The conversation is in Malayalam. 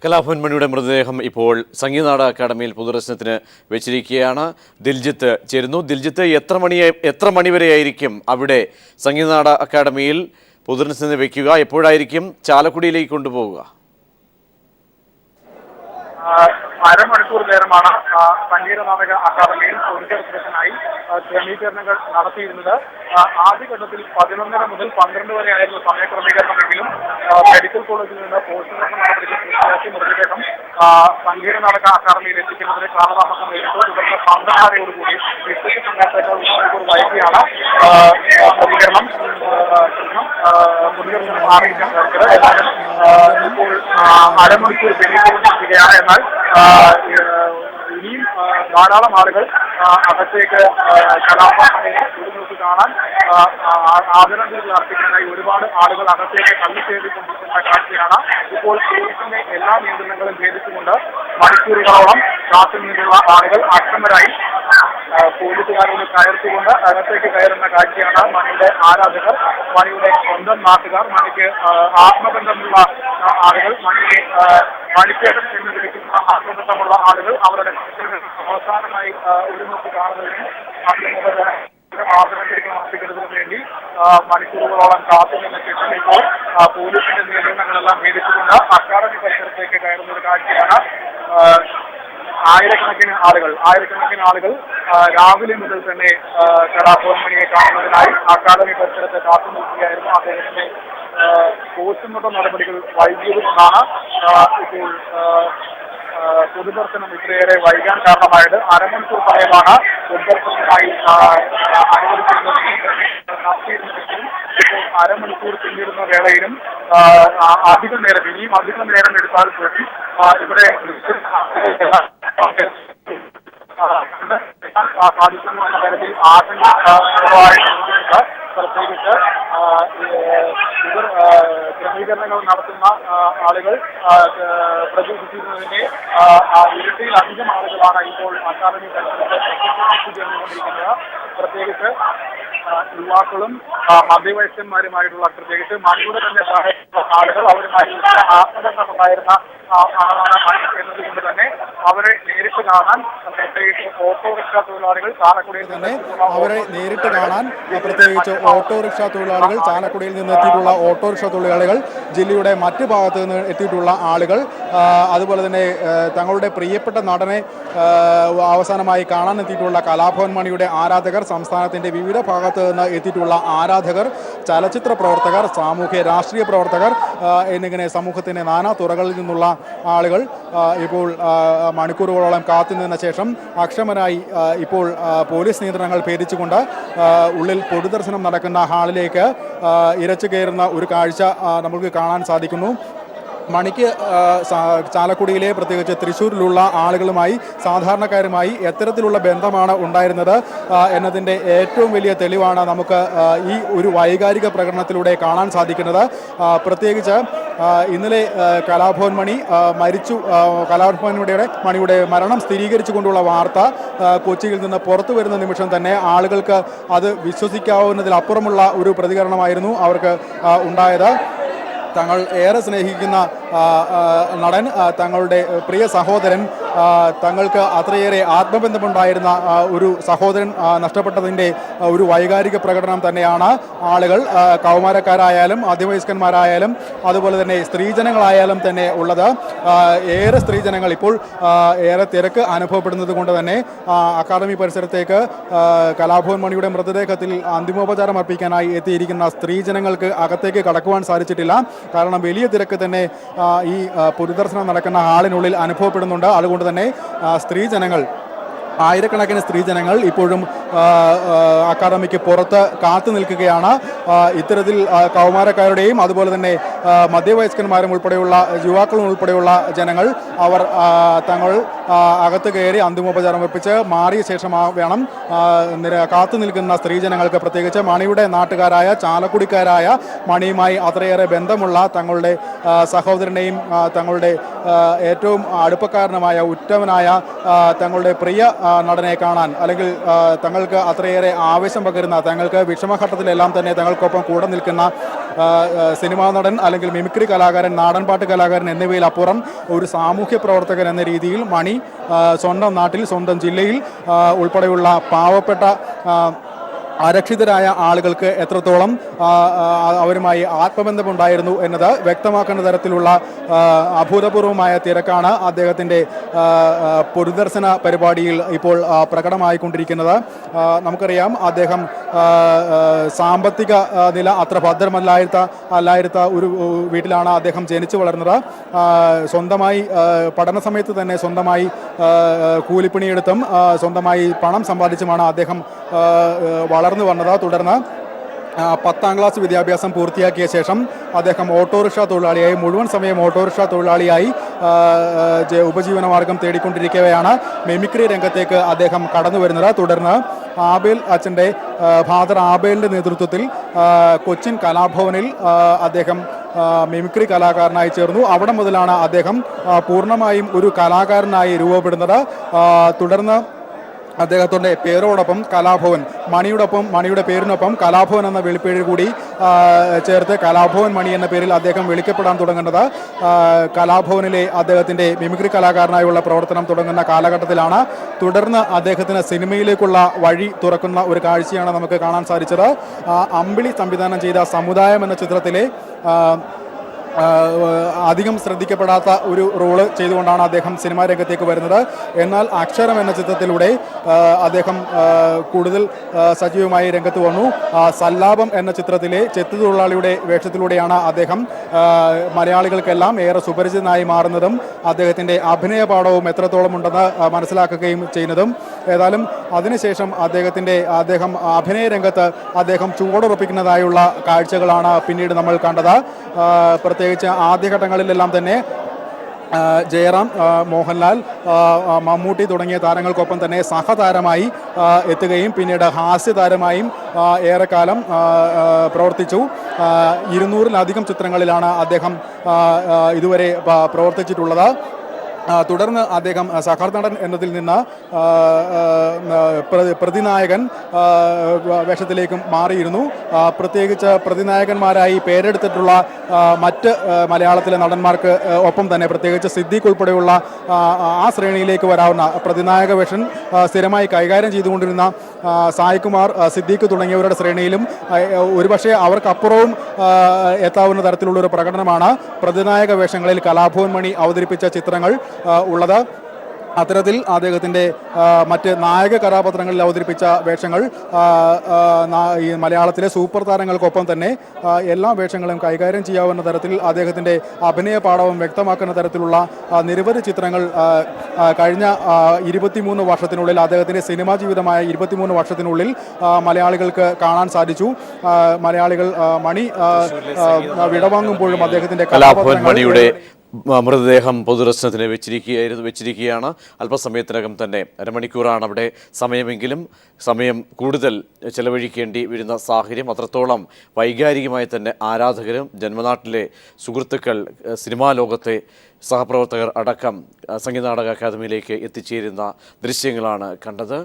കലാഭവൻ മണിയുടെ മൃതദേഹം ഇപ്പോൾ സംഗീതനാടക അക്കാദമിയിൽ പൊതുദർശനത്തിന് വെച്ചിരിക്കുകയാണ്. ദിൽജിത്ത് ചേരുന്നു. ദിൽജിത്ത്, എത്ര മണിവരെയായിരിക്കും അവിടെ സംഗീതനാടക അക്കാദമിയിൽ പൊതുദർശനത്തിന് വെക്കുക? എപ്പോഴായിരിക്കും ചാലക്കുടിയിലേക്ക് കൊണ്ടുപോവുക? അരമണിക്കൂർ നേരമാണ് സംഗീതനാടക അക്കാദമിയിൽ പൊതുദർശനത്തിനായി ക്രമീകരണങ്ങൾ നടത്തിയിരുന്നത്. ആദ്യഘട്ടത്തിൽ 11:30 മുതൽ 12 വരെയായിരുന്നു സമയക്രമീകരണമെങ്കിലും മെഡിക്കൽ കോളേജിൽ നിന്ന് പോസ്റ്റ്മോർട്ടം നടപടികൾ പൂർത്തിയാക്കി മൃതദേഹം സംഗീതനാടക അക്കാദമിയിൽ എത്തിക്കുന്നതിന് കാലതാമസം നേരിട്ടു. തുടർന്ന് 12:30യോടുകൂടി വിശേഷ സമയത്തേക്ക് 1 മണിക്കൂർ വൈകിയാണ് പ്രതികരണം അറിയിക്കാൻ കഴിഞ്ഞത്. എന്നാലും ഇപ്പോൾ അരമണിക്കൂർ പിന്നിട്ടുകൊണ്ടിരിക്കുകയാണ്. എന്നാൽ ഇനിയും ധാരാളം ആളുകൾ അകത്തേക്ക് കലാഭവനെ ഉരുമുറുക്ക് കാണാൻ ആദരാഞ്ജലികൾ അർപ്പിക്കാനായി ഒരുപാട് ആളുകൾ അകത്തേക്ക് തള്ളിച്ചേറിക്കൊണ്ടിരിക്കുന്ന കാഴ്ചയാണ്. ഇപ്പോൾ പോലീസിന്റെ എല്ലാ നിയന്ത്രണങ്ങളും ഭേദിച്ചുകൊണ്ട് മണിക്കൂറുകളോളം കാത്തു നിന്നുള്ള ആളുകൾ അക്ഷമരായി പോലീസുകാരോട് കയർത്തുകൊണ്ട് അകത്തേക്ക് കയറുന്ന കാഴ്ചയാണ് മണിയുടെ ആരാധകർ, മണിയുടെ സ്വന്തം നാട്ടുകാർ, മണിക്ക് ആത്മബന്ധമുള്ള ആളുകൾ, മണിക്കേടം എന്ന് വിളിക്കുന്ന ആത്മബന്ധമുള്ള ആളുകൾ അവരുടെ അവസാനമായി ഒരുമിച്ച് കാണുന്നതിനും ആദരാഞ്ജലികൾ അർപ്പിക്കുന്നതിനും വേണ്ടി മണിക്കൂറുകളോളം കാത്തുനിന്ന ശേഷം ഇപ്പോൾ പോലീസിന്റെ നിയന്ത്രണങ്ങളെല്ലാം ഭേദിച്ചുകൊണ്ട് അക്കാദമി പരിസരത്തേക്ക് കയറുന്ന ഒരു കാഴ്ചയാണ്. ആയിരക്കണക്കിന് ആളുകൾ രാവിലെ മുതൽ തന്നെ കലാഭവൻ മണിയെ കാണുന്നതിനായി അക്കാദമി പരിസരത്ത് കാത്തു നിൽക്കുകയായിരുന്നു. അദ്ദേഹത്തിന്റെ പോസ്റ്റ്മോർട്ടം നടപടികൾ വൈകിയതുകൊണ്ടാണ് ഇപ്പോൾ പൊതുദർശനം ഇത്രയേറെ വൈകാൻ കാരണമായത്. അരമണിക്കൂർ സമയമാണ് പൊതുദർശനത്തിനായി അനുവദിച്ചിരുന്നതെങ്കിലും ഇപ്പോൾ അരമണിക്കൂർ പിന്നിടുന്ന വേളയിലും അധികം നേരം എടുത്താൽ പോലും ഇവിടെ സാധിക്കുമെന്ന തരത്തിൽ ആശങ്ക പ്രത്യേകിച്ച് ഇവർ ക്രമീകരണങ്ങൾ നടത്തുന്ന ആളുകൾ പ്രതീക്ഷിച്ചിരുന്നതിന്റെ ഇരട്ടിയിലധികം ആളുകളാണ് ഇപ്പോൾ അക്കാദമി പരിസരത്ത് ചേർന്നുകൊണ്ടിരിക്കുന്നത്. പ്രത്യേകിച്ച് യുവാക്കളും മധ്യവയസ്കന്മാരുമായിട്ടുള്ള, പ്രത്യേകിച്ച് മണിയുടെ തന്നെ ആളുകൾ അവരുമായി ആത്മബന്ധമുണ്ടായിരുന്ന ആളാണ് മണി എന്നതുകൊണ്ട് തന്നെ അവരെ നേരിട്ട് കാണാൻ പ്രത്യേകിച്ച് ഓട്ടോറിക്ഷ തൊഴിലാളികൾ ചാലക്കുടിയിൽ നിന്ന് ചാലക്കുടിയിൽ നിന്ന് എത്തിയിട്ടുള്ള ഓട്ടോറിക്ഷ തൊഴിലാളികൾ, ജില്ലയുടെ മറ്റു ഭാഗത്തു നിന്ന് എത്തിയിട്ടുള്ള ആളുകൾ, അതുപോലെ തന്നെ തങ്ങളുടെ പ്രിയപ്പെട്ട നടനെ അവസാനമായി കാണാൻ എത്തിയിട്ടുള്ള കലാഭവൻ മണിയുടെ ആരാധകർ, സംസ്ഥാനത്തിന്റെ വിവിധ ഭാഗത്ത് നിന്ന് എത്തിയിട്ടുള്ള ആരാധകർ, ചലച്ചിത്ര പ്രവർത്തകർ, സാമൂഹ്യ രാഷ്ട്രീയ പ്രവർത്തകർ എന്നിങ്ങനെ സമൂഹത്തിന്റെ നാനാ തുറകളിൽ നിന്നുള്ള ആളുകൾ ഇപ്പോൾ മണിക്കൂറുകളോളം കാത്തുനിന്ന ശേഷം അക്ഷമരായി ഇപ്പോൾ പോലീസ് നിയന്ത്രണങ്ങൾ ഭേദിച്ചുകൊണ്ട് ഉള്ളിൽ പൊതുദർശനം നടക്കുന്ന ഹാളിലേക്ക് ഇരച്ചു കയറുന്ന ഒരു കാഴ്ച നമുക്ക് കാണാൻ സാധിക്കുന്നു. മണിക്ക് ചാലക്കുടിയിലെ പ്രത്യേകിച്ച് തൃശ്ശൂരിലുള്ള ആളുകളുമായി, സാധാരണക്കാരുമായി എത്തരത്തിലുള്ള ബന്ധമാണ് ഉണ്ടായിരുന്നത് എന്നതിൻ്റെ ഏറ്റവും വലിയ തെളിവാണ് നമുക്ക് ഈ ഒരു വൈകാരിക പ്രകടനത്തിലൂടെ കാണാൻ സാധിക്കുന്നത്. പ്രത്യേകിച്ച് ഇന്നലെ കലാഭവൻ മണി മരിച്ചു, മണിയുടെ മരണം സ്ഥിരീകരിച്ചുകൊണ്ടുള്ള വാർത്ത കൊച്ചിയിൽ നിന്ന് പുറത്തു വരുന്ന നിമിഷം തന്നെ ആളുകൾക്ക് അത് വിശ്വസിക്കാവുന്നതിലപ്പുറമുള്ള ഒരു പ്രതികരണമായിരുന്നു അവർക്ക് ഉണ്ടായത്. തങ്ങൾ ഏറെ സ്നേഹിക്കുന്ന നടൻ, തങ്ങളുടെ പ്രിയ സഹോദരൻ, തങ്ങൾക്ക് അത്രയേറെ ആത്മബന്ധമുണ്ടായിരുന്ന ഒരു സഹോദരൻ നഷ്ടപ്പെട്ടതിൻ്റെ ഒരു വൈകാരിക പ്രകടനം തന്നെയാണ് ആളുകൾ, കൗമാരക്കാരായാലും മധ്യവയസ്കന്മാരായാലും അതുപോലെ തന്നെ സ്ത്രീജനങ്ങളായാലും തന്നെ ഉള്ളത്. ഏറെ സ്ത്രീജനങ്ങൾ ഇപ്പോൾ ഏറെ തിരക്ക് അനുഭവപ്പെടുന്നത് കൊണ്ട് തന്നെ അക്കാദമി പരിസരത്തേക്ക് കലാഭവൻ മണിയുടെ മൃതദേഹത്തിൽ അന്തിമോപചാരം അർപ്പിക്കാനായി എത്തിയിരിക്കുന്ന സ്ത്രീജനങ്ങൾക്ക് അകത്തേക്ക് കടക്കുവാൻ സാധിച്ചിട്ടില്ല. കാരണം വലിയ തിരക്ക് തന്നെ ഈ പൊതുദർശനം നടക്കുന്ന ഹാളിനുള്ളിൽ അനുഭവപ്പെടുന്നുണ്ട്. അതുകൊണ്ട് തന്നെ ആയിരക്കണക്കിന് സ്ത്രീജനങ്ങൾ ഇപ്പോഴും അക്കാദമിക്ക് പുറത്ത് കാത്തു നിൽക്കുകയാണ്. ഇത്തരത്തിൽ കൗമാരക്കാരുടെയും അതുപോലെ തന്നെ മധ്യവയസ്കന്മാരും ഉൾപ്പെടെയുള്ള യുവാക്കളും ഉൾപ്പെടെയുള്ള ജനങ്ങൾ അവർ തങ്ങൾ അകത്ത് കയറി അന്തിമോപചാരം അർപ്പിച്ച് മാറിയ ശേഷം വേണം കാത്തു നിൽക്കുന്ന സ്ത്രീജനങ്ങൾക്ക്, പ്രത്യേകിച്ച് മണിയുടെ നാട്ടുകാരായ ചാലക്കുടിക്കാരായ, മണിയുമായി അത്രയേറെ ബന്ധമുള്ള തങ്ങളുടെ സഹോദരനെയും തങ്ങളുടെ ഏറ്റവും അടുപ്പക്കാരനുമായ ഉറ്റവനായ തങ്ങളുടെ പ്രിയ നടനെ കാണാൻ, അല്ലെങ്കിൽ തങ്ങൾക്ക് അത്രയേറെ ആവേശം പകരുന്ന, തങ്ങൾക്ക് വിഷമഘട്ടത്തിലെല്ലാം തന്നെ തങ്ങൾക്കൊപ്പം കൂടെ നിൽക്കുന്ന സിനിമാ നടൻ അല്ലെങ്കിൽ മിമിക്രി കലാകാരൻ, നാടൻപാട്ട് കലാകാരൻ എന്നിവയിൽ അപ്പുറം ഒരു സാമൂഹ്യ പ്രവർത്തകൻ എന്ന രീതിയിൽ മണി സ്വന്തം നാട്ടിൽ, സ്വന്തം ജില്ലയിൽ ഉൾപ്പെടെയുള്ള പാവപ്പെട്ട അരക്ഷിതരായ ആളുകൾക്ക് എത്രത്തോളം അവരുമായി ആത്മബന്ധമുണ്ടായിരുന്നു എന്നത് വ്യക്തമാക്കുന്ന തരത്തിലുള്ള അഭൂതപൂർവമായ തിരക്കാണ് അദ്ദേഹത്തിൻ്റെ പൊതുദർശന പരിപാടിയിൽ ഇപ്പോൾ പ്രകടമായിക്കൊണ്ടിരിക്കുന്നത്. നമുക്കറിയാം, അദ്ദേഹം സാമ്പത്തിക നില അത്ര ഭദ്രമല്ലായിരുന്ന ഒരു വീട്ടിലാണ് അദ്ദേഹം ജനിച്ചു വളർന്നത്. സ്വന്തമായി പഠന സമയത്ത് തന്നെ സ്വന്തമായി കൂലിപ്പണിയെടുത്തും സ്വന്തമായി പണം സമ്പാദിച്ചുമാണ് അദ്ദേഹം വളർന്നു വന്നത്. തുടർന്ന് 10ാം ക്ലാസ് വിദ്യാഭ്യാസം പൂർത്തിയാക്കിയ ശേഷം അദ്ദേഹം ഓട്ടോറിക്ഷ തൊഴിലാളിയായി, മുഴുവൻ സമയം ഓട്ടോറിക്ഷ തൊഴിലാളിയായി ഉപജീവനമാർഗം തേടിക്കൊണ്ടിരിക്കവെയാണ് മിമിക്രി രംഗത്തേക്ക് അദ്ദേഹം കടന്നു വരുന്നത്. തുടർന്ന് ആബേൽ അച്ഛൻ്റെ ഫാദർ ആബേലിൻ്റെ നേതൃത്വത്തിൽ കൊച്ചിൻ കലാഭവനിൽ അദ്ദേഹം മിമിക്രി കലാകാരനായി ചേർന്നു. അവിടെ മുതലാണ് അദ്ദേഹം പൂർണ്ണമായും ഒരു കലാകാരനായി രൂപപ്പെടുന്നത്. തുടർന്ന് അദ്ദേഹത്തിൻ്റെ പേരോടൊപ്പം കലാഭവൻ, മണിയുടെ പേരിനൊപ്പം കലാഭവൻ എന്ന വിളിപ്പേര് കൂടി ചേർത്ത് കലാഭവൻ മണി എന്ന പേരിൽ അദ്ദേഹം വിളിക്കപ്പെടാൻ തുടങ്ങുന്നത് കലാഭവനിലെ അദ്ദേഹത്തിൻ്റെ മിമിക്രി കലാകാരനായുള്ള പ്രവർത്തനം തുടങ്ങുന്ന കാലഘട്ടത്തിലാണ്. തുടർന്ന് അദ്ദേഹത്തിന് സിനിമയിലേക്കുള്ള വഴി തുറക്കുന്ന ഒരു കാഴ്ചയാണ് നമുക്ക് കാണാൻ സാധിച്ചത്. അമ്പിളി സംവിധാനം ചെയ്ത സമുദായം എന്ന ചിത്രത്തിലെ അധികം ശ്രദ്ധിക്കപ്പെടാത്ത ഒരു റോള് ചെയ്തുകൊണ്ടാണ് അദ്ദേഹം സിനിമാ രംഗത്തേക്ക് വരുന്നത്. എന്നാൽ അക്ഷരം എന്ന ചിത്രത്തിലൂടെ അദ്ദേഹം കൂടുതൽ സജീവമായി രംഗത്ത് വന്നു. സല്ലാപം എന്ന ചിത്രത്തിലെ ചെത്തു തൊഴിലാളിയുടെ വേഷത്തിലൂടെയാണ് അദ്ദേഹം മലയാളികൾക്കെല്ലാം ഏറെ സുപരിചിതനായി മാറുന്നതും അദ്ദേഹത്തിൻ്റെ അഭിനയ പാഠവും എത്രത്തോളം ഉണ്ടെന്ന് മനസ്സിലാക്കുകയും ചെയ്യുന്നതും. ഏതായാലും അതിനുശേഷം അദ്ദേഹം അഭിനയ രംഗത്ത് അദ്ദേഹം ചുവടുറപ്പിക്കുന്നതായുള്ള കാഴ്ചകളാണ് പിന്നീട് നമ്മൾ കണ്ടത്. പ്രത്യേകിച്ച് ആദ്യഘട്ടങ്ങളിലെല്ലാം തന്നെ ജയറാം, മോഹൻലാൽ, മമ്മൂട്ടി തുടങ്ങിയ താരങ്ങൾക്കൊപ്പം തന്നെ സഹതാരമായി എത്തുകയും പിന്നീട് ഹാസ്യതാരമായും ഏറെക്കാലം പ്രവർത്തിച്ചു. 200-ലധികം ചിത്രങ്ങളിലാണ് അദ്ദേഹം ഇതുവരെ പ്രവർത്തിച്ചിട്ടുള്ളത്. തുടർന്ന് അദ്ദേഹം സഹനടൻ എന്നതിൽ നിന്ന് പ്രതിനായകൻ വേഷത്തിലേക്കും മാറിയിരുന്നു. പ്രത്യേകിച്ച് പ്രതിനായകന്മാരായി പേരെടുത്തിട്ടുള്ള മറ്റ് മലയാളത്തിലെ നടന്മാർക്ക് ഒപ്പം തന്നെ പ്രത്യേകിച്ച് സിദ്ദീഖ് ഉൾപ്പെടെയുള്ള ആ ശ്രേണിയിലേക്ക് വരാവുന്ന പ്രതിനായക വേഷം സ്ഥിരമായി കൈകാര്യം ചെയ്തുകൊണ്ടിരുന്ന സായികുമാർ, സിദ്ദീഖ് തുടങ്ങിയവരുടെ ശ്രേണിയിലും ഒരുപക്ഷെ അവർക്കപ്പുറവും എത്താവുന്ന തരത്തിലുള്ളൊരു പ്രകടനമാണ് പ്രതിനായക വേഷങ്ങളിൽ കലാഭവൻ മണി അവതരിപ്പിച്ച ചിത്രങ്ങൾ ഉള്ളത്. അത്തരത്തിൽ അദ്ദേഹത്തിൻ്റെ മറ്റ് നായക കഥാപാത്രങ്ങളിൽ അവതരിപ്പിച്ച വേഷങ്ങൾ ഈ മലയാളത്തിലെ സൂപ്പർ താരങ്ങൾക്കൊപ്പം തന്നെ എല്ലാ വേഷങ്ങളും കൈകാര്യം ചെയ്യാവുന്ന തരത്തിൽ അദ്ദേഹത്തിൻ്റെ അഭിനയ പാഠവും വ്യക്തമാക്കുന്ന തരത്തിലുള്ള നിരവധി ചിത്രങ്ങൾ കഴിഞ്ഞ 23 വർഷത്തിനുള്ളിൽ, അദ്ദേഹത്തിൻ്റെ സിനിമാ ജീവിതമായ 23 വർഷത്തിനുള്ളിൽ മലയാളികൾക്ക് കാണാൻ സാധിച്ചു. മലയാളികൾ മണി വിടവാങ്ങുമ്പോഴും അദ്ദേഹത്തിൻ്റെ കലാഭവൻ മൃതദേഹം പൊതുദർശനത്തിന് വെച്ചിരിക്കുകയാണ്. അല്പസമയത്തിനകം തന്നെ, അരമണിക്കൂറാണ് അവിടെ സമയമെങ്കിലും സമയം കൂടുതൽ ചെലവഴിക്കേണ്ടി വരുന്ന സാഹചര്യം. അത്രത്തോളം വൈകാരികമായി തന്നെ ആരാധകരും ജന്മനാട്ടിലെ സുഹൃത്തുക്കൾ, സിനിമാ ലോകത്തെ സഹപ്രവർത്തകർ അടക്കം സംഗീത നാടക അക്കാദമിയിലേക്ക് എത്തിച്ചേരുന്ന ദൃശ്യങ്ങളാണ് കണ്ടത്.